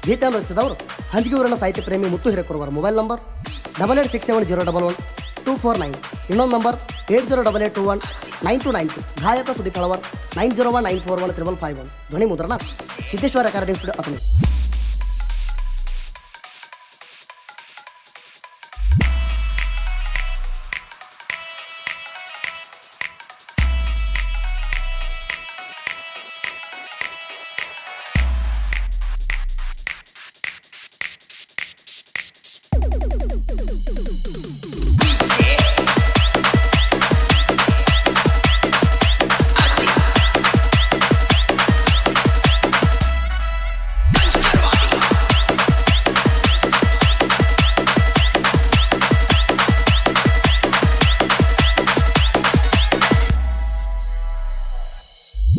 ಗೀತೆಯನ್ನು ರಚಿಸಿದವರು ಹಂಜಿಗೆ ಊರಿನ ಸಾಹಿತ್ಯ ಪ್ರೇಮಿ ಮುತ್ತು ಹಿರೇಕುರವರ ಮೊಬೈಲ್ ನಂಬರ್ 8867011249. ಇನ್ನೊಂದು ನಂಬರ್ 8088219292. ಗಾಯಕ ಸುದೀಪ್ ಹಳವರ್ 9019413551. ಧ್ವನಿ ಮುದ್ರಣ ಸಿದ್ದೇಶ್ವರ ರೆಕಾರ್ಡಿಂಗ್ ಸ್ಟುಡಿಯೋ ಅತನಿ.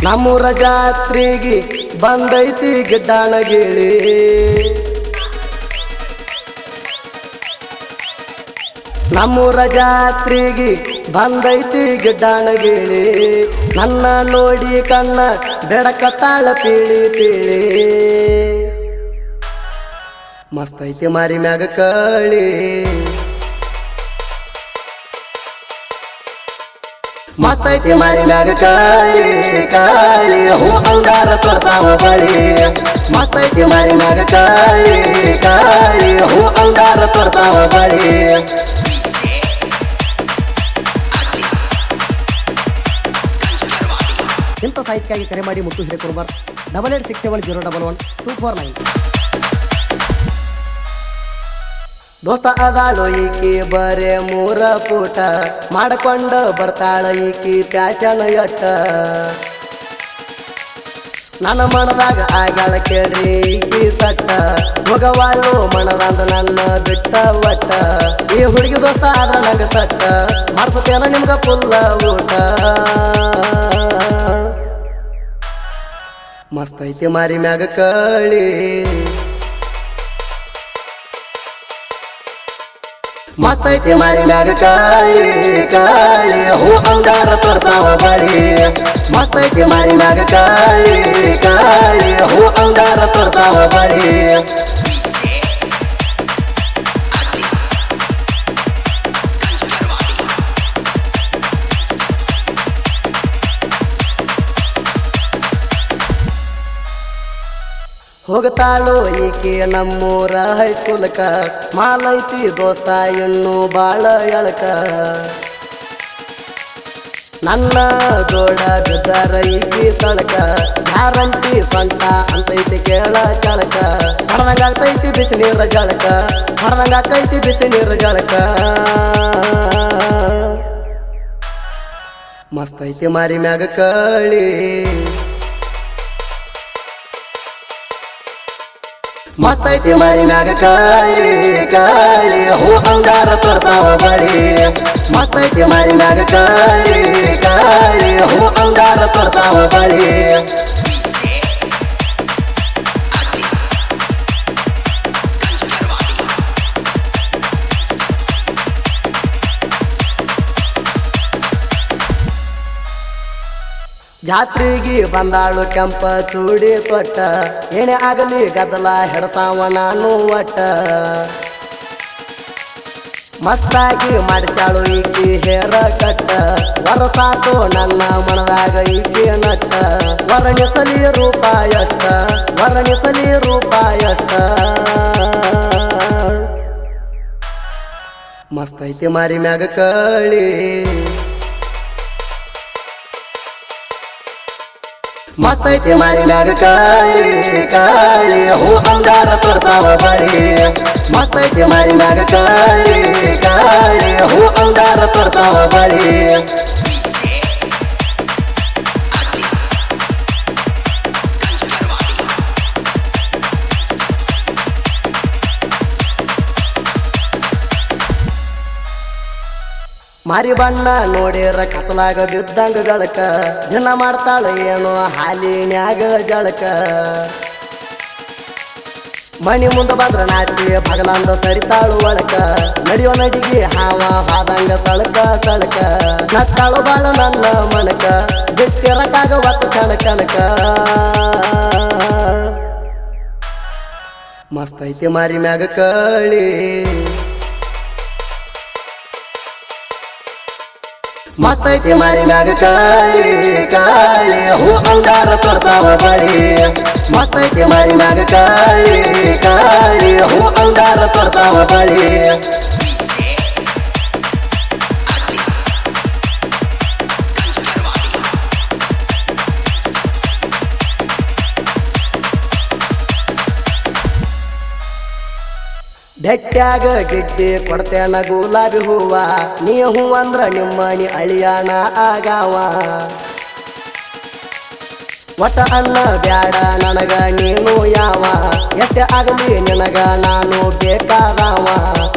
ನಮ್ಮೂರ ಜಾತ್ರೆಗೆ ಬಂದೈತಿ ಗಿಡ್ಡಾಣಗಿಳಿ, ನಮ್ಮೂರ ಜಾತ್ರೆಗೆ ಬಂದೈತಿ ಗಿಡ್ಡಾಣಗಿಳಿ. ನನ್ನ ನೋಡಿ ಕಣ್ಣ ಬೆಡಕತ್ತಾಳ ಪೀಳಿ ಪೀಳಿ. ಮಸ್ತೈತಿ ಮಾರಿ ಮ್ಯಾಗ ಕಳಿ, ಮಸ್ತೈತಿ ಮಾರಿ ಮ್ಯಾಗ ಕಾಳಿ ಕಾಳಿ. ಹೂ ಅಂಗಾರ ತೊಡ್ಸಾವ ಬಳಿ. ಮಸ್ತೈತಿ ಮಾರಿ ಮ್ಯಾಗ ಕಾಳಿ ಕಾಳಿ. ಹೂ ಅಂಗಾರ ತೊಡ್ಸಾವ ಬಳಿ. ಇಂಥ ಸಾಹಿತ್ಯಕ್ಕಾಗಿ ಕರೆ ಮಾಡಿ ಮುತ್ತು ಹಿರೇಕುರ್ಬರ್ 8867011249. ದೋಸ್ತ ಅದಾಳು ಈಕಿ ಬರೇ 3 ಫೂಟ ಮಾಡ್ಕೊಂಡು ಬರ್ತಾಳ ಈಕಿ ಪ್ಯಾಶನ್ ಎಟ್ಟ. ನನ್ನ ಮನದಾಗ ಆಗ್ಯಾಳ ಕೇಳ್ರಿ ಈಕಿ ಸಟ್ಟ. ಹೋಗವಾಳು ಮನದಂದ ನನ್ನ ಬಿಟ್ಟ ಒಟ್ಟ. ಈ ಹುಡುಗಿ ದೋಸ್ತ ಆದ್ರ ನಂಗ ಸಟ್ಟ. ಮಾಡ್ಸತೇನ ನಿಮ್ಗ ಫುಲ್ಲ ಊಟ. ಮಸ್ತೈತಿ ಮಾರಿ ಮ್ಯಾಗ ಕಳಿ, ಮಸ್ತೈತಿ ಮಾರಿ ಮ್ಯಾಗ ಕಾಳಿ ಕಾಳಿ. ಹೂ ಅಂಗಾರ ತೊಡ್ಸಾವ ಬಳಿ. ಮಸ್ತೈತಿ ಮಾರಿ ಮ್ಯಾಗ ಕಾಳಿ ಕಾಳಿ. ಹೂ ಅಂಗಾರ ತೊಡ್ಸಾವ ಬಳಿ. ಹೋಗತಾಳು ಈಕೆ ನಮ್ಮೂರ ಹೈಸ್ಕೂಲ್ಕ. ಮಾಲೈತಿ ದೋಸ್ತ ಇನ್ನು ಬಾಳ ಎಳಕ. ನನ್ನ ಜೋಡ ಬಿದ್ದಾರ ಈಕಿ ತಳಕ. ಯಾರಂತಿ ಸೊಂಟ ಅಂತೈತಿ ಕೇಳ ಚಳಕ. ಹೊಡೆದಂಗಾಗ್ತೈತಿ ಬಿಸಿ ನೀರ ಜಳಕ. ಹೊಡೆದಂಗಾಗ್ತೈತಿ ಬಿಸಿ ನೀರ ಜಳಕ. ಮಸ್ತೈತಿ ಮಾರಿ ಮ್ಯಾಗ ಕಳಿ, ಮಸ್ತೈತಿ ಮಾರಿ ಮ್ಯಾಗ ಕಾಳಿ ಕಾಳಿ. ಹೂ ಅಂಗಾರ ತೊಡ್ಸಾವ ಬಳಿ. ಮಸ್ತೈತಿ ಮಾರಿ ಮ್ಯಾಗ ಕಾಳಿ ಕಾಳಿ. ಹೂ ಅಂಗಾರ ತೊಡ್ಸಾವ ಬಳಿ. ಜಾತ್ರೆಗೆ ಬಂದಾಳು ಕೆಂಪ ಚೂಡಿ ತೊಟ್ಟ. ಏನೇ ಆಗಲಿ ಗದ್ದಲ ಹೆಡಸಾವ ನಾನು ಒಟ್ಟ. ಮಸ್ತಾಗಿ ಮಾಡಿಸ್ಯಾಳು ಈಕಿ ಹೇರ ಕಟ್ಟ. ವರಸಾತು ನನ್ನ ಮನದಾಗ ಈಕಿ ನಟ್ಟ. ವರ್ಣಿಸಲಿ ರೂಪ ಎಷ್ಟ, ವರ್ಣಿಸಲಿ ರೂಪ ಎಷ್ಟ. ಮಸ್ತೈತಿ ಮಾರಿ ಮ್ಯಾಗ ಕಳಿ, ಮಸ್ತೈತಿ ಮಾರಿ ಮ್ಯಾಗ ಕಾಳಿ ಕಾಳಿ. ಹೂ ಅಂಗಾರ ತೊಡ್ಸಾವ ಬಳಿ. ಮಸ್ತೈತಿ ಮಾರಿ ಮ್ಯಾಗ ಕಾಳಿ ಕಾಳಿ. ಹೂ ಅಂಗಾರ ತೊಡ್ಸಾವ ಬಳಿ. ಮಾರಿ ಬಣ್ಣ ನೋಡಿರ ಕತ್ತಲಾಗ ಬಿದ್ದಂಗ ಗಳಕ. ದಿನ ಮಾಡ್ತಾಳ ಏನೋ ಹಾಲಿನ್ಯಾಗ ಜಳಕ. ಮಣಿ ಮುಂದೆ ಬಂದ್ರ ನಾಚಿ ಬಗಲಂದ ಸರಿತಾಳು ಒಳಕ. ನಡೆಯೋ ನಡಿಗೆ ಹಾವ ಹಾದಂಗ ಸಳಕ ಸಳಕ. ನತ್ತಾಳು ಬಾಳ ನನ್ನ ಮನಕ. ಬಿಟ್ಟಿರಕಾಗ ಒತ್ತ ಕಣಕ. ಮಸ್ತ್ ಐತಿ ಮಾರಿ ಮ್ಯಾಗ ಕಳಿ ಮಸ್ತ್ ಐತಿ ಮಾರಿ ಮ್ಯಾಗ ಕಾಳಿ ಕಾಳಿ ಹೂ ಅಂಗಾರ ತೊಡ್ಸಾವ ಬಳಿ ಮಸ್ತ್ ಐತಿ ಮಾರಿ ಮ್ಯಾಗ ಕಾಳಿ ಕಾಳಿ ಹೂ ಅಂಗಾರ ತೊಡ್ಸಾವ ಬಳಿ ಬೆಟ್ಟ್ಯಾಗ ಗಿಡ್ಡಿ ಕೊಡ್ತೇನ ಗುಲಾಬಿ ಹೂವ ನೀ ಹೂ ಅಂದ್ರ ನಿಮ್ಮನಿ ಅಳಿಯಾಣ ಆಗಾವ ಒಟ್ಟ ಅನ್ನ ಬ್ಯಾಡ ನನಗ ನೀನು ಯಾವ ಎಷ್ಟೇ ಆಗಲಿ ನಿನಗ ನಾನು ಬೇಕಾದವ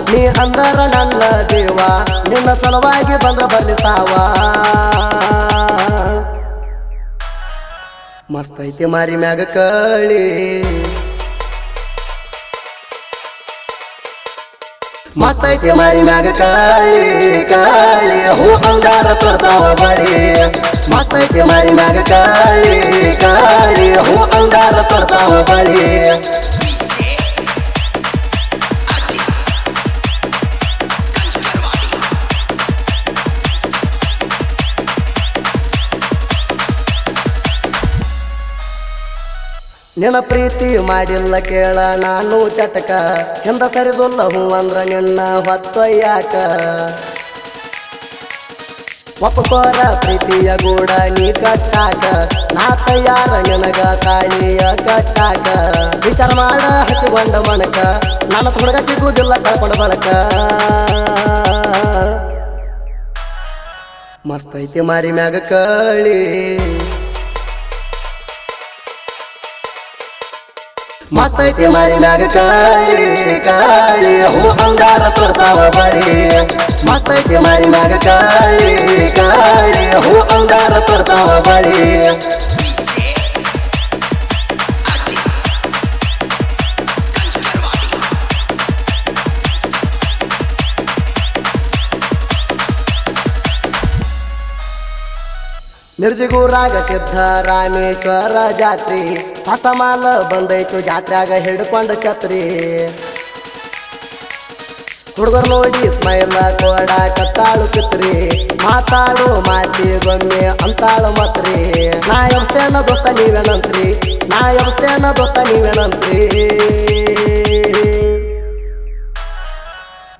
ನೀ ಅಂದರ ನನ್ನ ಜೀವ ನಿನ್ನ ಸಲುವಾಗಿ ಬಂದ್ರ ಬರ್ಲಿ ಸಾವ ಮಸ್ತ್ ಐತಿ ಮಾರಿ ಮ್ಯಾಗ ಕಳಿ ಮಸ್ತ್ ಐತಿ ಮಾರಿ ಮ್ಯಾಗ ಕಾಳಿ ಕಾಳಿ ಹೂ ಅಂಗಾರ ತೊಡ್ಸಾವ ಬಳಿ ಮಸ್ತ್ ಐತಿ ಮಾರಿ ಮ್ಯಾಗ ಕಾಳಿ ಕಾಳಿ ಹೂ ಅಂಗಾರ ತೊಡ್ಸಾವ ಬಳಿ ನಿನ್ನ ಪ್ರೀತಿ ಮಾಡಿಲ್ಲ ಕೇಳ ನಾನು ಚಟಕ ಎಂದ ಸರಿದುಲ್ಲ ಹೂ ಅಂದ್ರ ನಿನ್ನ ಹೊತ್ತೊಯ್ಯಾಕ ಒಪ್ಪಕೋರ ಪ್ರೀತಿಯ ಗೂಡ ನೀ ಕಟ್ಟಾಕ ನಾ ತಯಾರ ನಿನಗ ತಾಳಿಯ ಕಟ್ಟಾಕ ವಿಚಾರ ಮಾಡ ಹಚ್ಚಿಕೊಂಡ ಮನಕ ನನ್ನ ಹುಡುಗ ಸಿಗುವುದಿಲ್ಲ ಕಳ್ಕೊಂಡ ಬಳಕ ಮಸ್ತ್ ಐತಿ ಮಾರಿ ಮ್ಯಾಗ ಕಳಿ ಮಸ್ತ್ ಐತಿ ಮಾರಿ ಮ್ಯಾಗ ಕಾಳಿ ಕಾಳಿ ಹೂ ಅಂಗಾರ ತೊಡ್ಸಾವ ಬಳಿ ಮಸ್ತ್ ಐತಿ ಮಾರಿ ಮ್ಯಾಗ ಕಾಳಿ ಕಾಳಿ ಹೂ ಅಂಗಾರ ತೊಡ್ಸಾವ ಬಳಿ ಮಿರ್ಜಿಗೂರಾಗ ಸಿದ್ದರಾಮೇಶ್ವರ ಜಾತ್ರಿ ಹೊಸ ಮಾಲ ಬಂದೈತು ಜಾತ್ರ್ಯಾಗ ಹಿಡ್ಕೊಂಡ ಛತ್ರಿ ಹುಡುಗರು ನೋಡಿ ಸ್ಮೈಲ ಕೋಡ ಕತ್ತಾಳು ಕಿತ್ರಿ ಮಾತಾಡು ಮಾತಿ ಗೊಮ್ಮೆ ಅಂತಾಳು ಮತ್ರಿ ನಾ ವ್ಯವಸ್ಥೆನ ದೋಸ್ತ ನೀವೇನಂತ್ರಿ ನಾ ವ್ಯವಸ್ಥೆನ ದೋಸ್ತ ನೀವೇನಂತ್ರಿ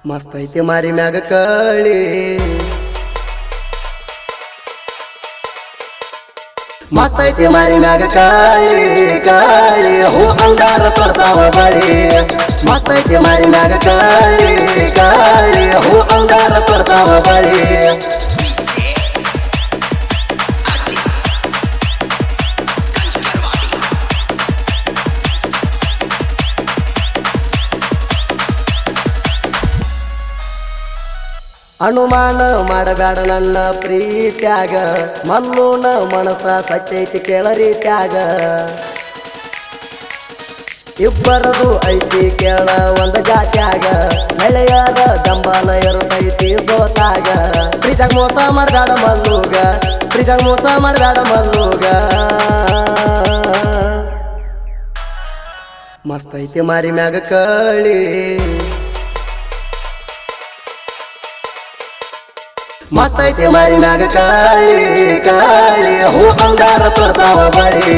ಮಸ್ತ್ ಐತಿ ಮಾರಿ ಮ್ಯಾಗ ಕಳಿ ಮಸ್ತ್ ಐತಿ ಮಾರಿ ಮ್ಯಾಗ ಕಾಳಿ ಕಾಳಿ ಹೂ ಅಂಗಾರ ತೊಡ್ಸಾವ ಬಳಿ ಮಸ್ತ್ ಐತಿ ಮಾರಿ ಮ್ಯಾಗ ಕಾಳಿ ಕಾಳಿ ಹೂ ಅಂಗಾರ ತೊಡ್ಸಾವ ಬಳಿ ಅನುಮಾನ ಮಾಡಬೇಡ ನನ್ನ ಪ್ರೀತ್ಯಾಗ ಮಲ್ಲೂನ ಮನಸ ಸಚ್ಚೈತಿ ಕೇಳರೀತ್ಯಾಗ ಇಬ್ಬರದು ಐತಿ ಕೇಳ ಒಂದ ಜಾತ್ಯಾಗ ಮಳೆಯಾದ ಗಂಬಲ ಇರುತ್ತೈತಿ ಸೋತಾಗ ಪ್ರೀತ್ಯಾಗ ಮೋಸ ಮಾಡಬೇಡ ಮಲ್ಲೂಗ ಪ್ರೀತ್ಯಾಗ ಮೋಸ ಮಾಡಬೇಡ ಮಲ್ಲೂಗ ಮಸ್ತ್ ಐತಿ ಮಾರಿ ಮ್ಯಾಗ ಕಳಿ ಮಸ್ತ್ ಐತಿ ಮಾರಿ ಮ್ಯಾಗ ಕಾಳಿ ಕಾಳಿ ಹೂ ಅಂಗಾರ ತೊಡ್ಸಾವ ಬಳಿ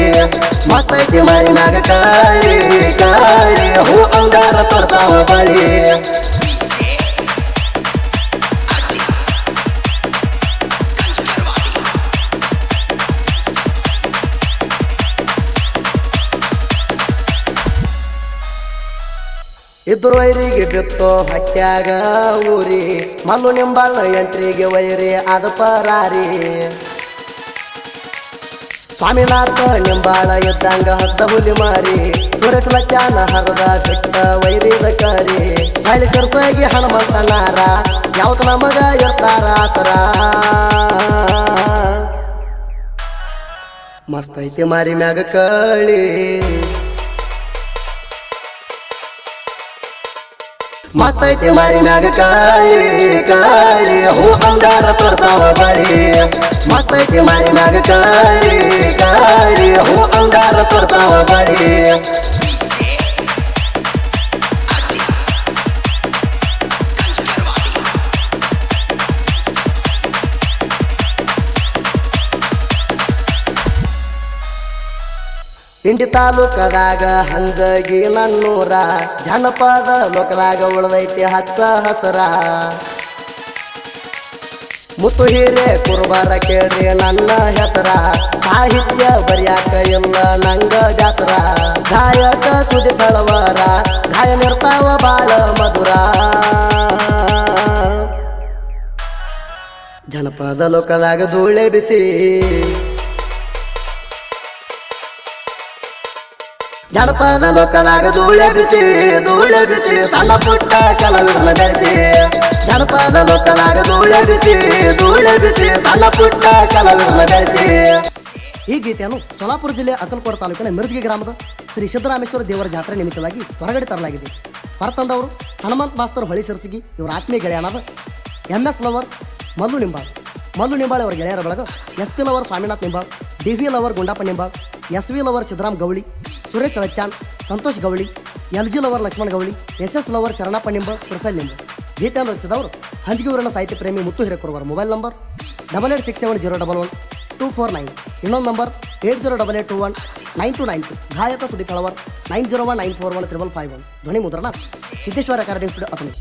ಮಸ್ತ್ ಐತಿ ಮಾರಿ ಮ್ಯಾಗ ಕಾಳಿ ಕಾಳಿ ಹೂ ಅಂಗಾರ ತೊಡ್ಸಾವ ಬಳಿ ಇದ್ರು ವೈರಿಗೆ ಬಿತ್ತು ಹಟ್ಯಾಗ ಊರಿ ಮಲ್ಲು ನಿಂಬಾಳ ಎಂಟ್ರಿಗೆ ವೈರಿ ಅದ ಪರಾರಿ ಸ್ವಾಮಿನಾಥ ನಿಂಬಾಳ ಇದ್ದಂಗ ಹಸ್ತ ಹುಲಿ ಮಾರಿ ಸುರೇಶ್ ಲಚ್ಚಾನ ಹರದ ಬಿಟ್ಟ ವೈರಿದ ಕರಿ ಹಳ್ಳಿ ಸರ್ಸಾಗಿ ಹನುಮಂತನಾರ ಯಾವತ್ತ ನಮಗ ಇರ್ತಾರ ಆಸರ ಮಸ್ತ್ ಐತಿ ಮಾರಿ ಮ್ಯಾಗ ಕಳಿ ಮಸ್ತ್ ಐತಿ ಮಾರಿ ಮ್ಯಾಗ ಕಾಳಿ ಕಾಳಿ ಹೂ ಅಂಗಾರ ತೊಡ್ಸಾವ ಬಳಿ ಮಸ್ತ್ ಐತಿ ಮಾರಿ ಮ್ಯಾಗ ಕಾಳಿ ಕಾಳಿ ಹೂ ಅಂಗಾರ ತೊಡ್ಸಾವ ಬಳಿ ಇಂಡಿ ತಾಲೂಕದಾಗ ಹಂಜಗಿ ನನ್ನೂರ ಜನಪದ ಲೋಕದಾಗ ಉಳ್ದೈತಿ ಹಚ್ಚ ಹಸರ ಮುತ್ತು ಹೀರೆ ಕುರುಬರ ಕೇಳ್ರಿ ನನ್ನ ಹೆಸರ ಸಾಹಿತ್ಯ ಬರ್ಯಾಕ ಇಲ್ಲ ನಂಗ ಬ್ಯಾಸರ ಗಾಯಕ ಸುದಿ ತಳವರ ಗಾಯ ನಿರ್ತಾವ ಬಾಳ ಮಧುರ ಜನಪದ ಲೋಕದಾಗ ಧೂಳೆ ಬಿಸಿ ಜನಪದ ಲೋಕದಾಗ ಧೂಳೆ ಬಿಸಿ ಸಣ್ಣ ಪುಟ್ಟ ಕೆಲವಿರನ್ನ ಬೆಳೆಸಿ ಜನಪದ ಲೋಕದಾಗ ಧೂಳೆ ಬಿಸಿ ಸಣ್ಣ ಪುಟ್ಟ ಕೆಲವಿರನ್ನ ಬೆಳೆಸಿ. ಈ ಗೀತೆಯನ್ನು ಸೋಲಾಪುರ ಜಿಲ್ಲೆ ಅಕ್ಕಲಕೋಟ ತಾಲೂಕಿನ ಮಿರ್ಜಗಿ ಗ್ರಾಮದ ಶ್ರೀ ಸಿದ್ದರಾಮೇಶ್ವರ ದೇವರ ಜಾತ್ರೆ ನಿಮಿತ್ತವಾಗಿ ಹೊರಗಡೆ ತರಲಾಗಿದೆ. ಹೊರತಂದವರು ಹನುಮಂತ ಮಾಸ್ತರ್ ಹೊಳಿ ಸರಸಿಗಿ ಇವರ ಆತ್ಮೀಯ ಗೆಳೆಯನಾದ MS ಲವರ್ ಮಲ್ಲು ನಿಂಬಾಳ್ ಅವರ ಗೆಳೆಯರ ಬಳಗ SP lover Swaminath Nimbal, DV lover Gundappa Nimbal, SV lover Siddaram Gouli, Suresh Rachchan, Santosh Gouli, LG lover Laxman Gouli, SS lover Sharanappa Nimbal, Surasal Nimbal. ಗೀತೆಯನ್ನು ರಚಿಸಿದವರು ಹಂಜಗಿಯೂರಿನ ಸಾಹಿತ್ಯ ಪ್ರೇಮಿ ಮುತ್ತು ಹಿರೇಕುರವರ. Mobile number 8867011249. ಇನ್ನೊಂದು ನಂಬರ್ 8088219292. ಗಾಯಕ ಸುದೀಪ್ ಹಳವರ್ 9019413551. ಧ್ವನಿ ಮುದ್ರಣ ಸಿದ್ದೇಶ್ವರ ರೆಕಾರ್ಡಿಂಗ್ ಸ್ಟುಡಿಯೋ ಅತನಿ.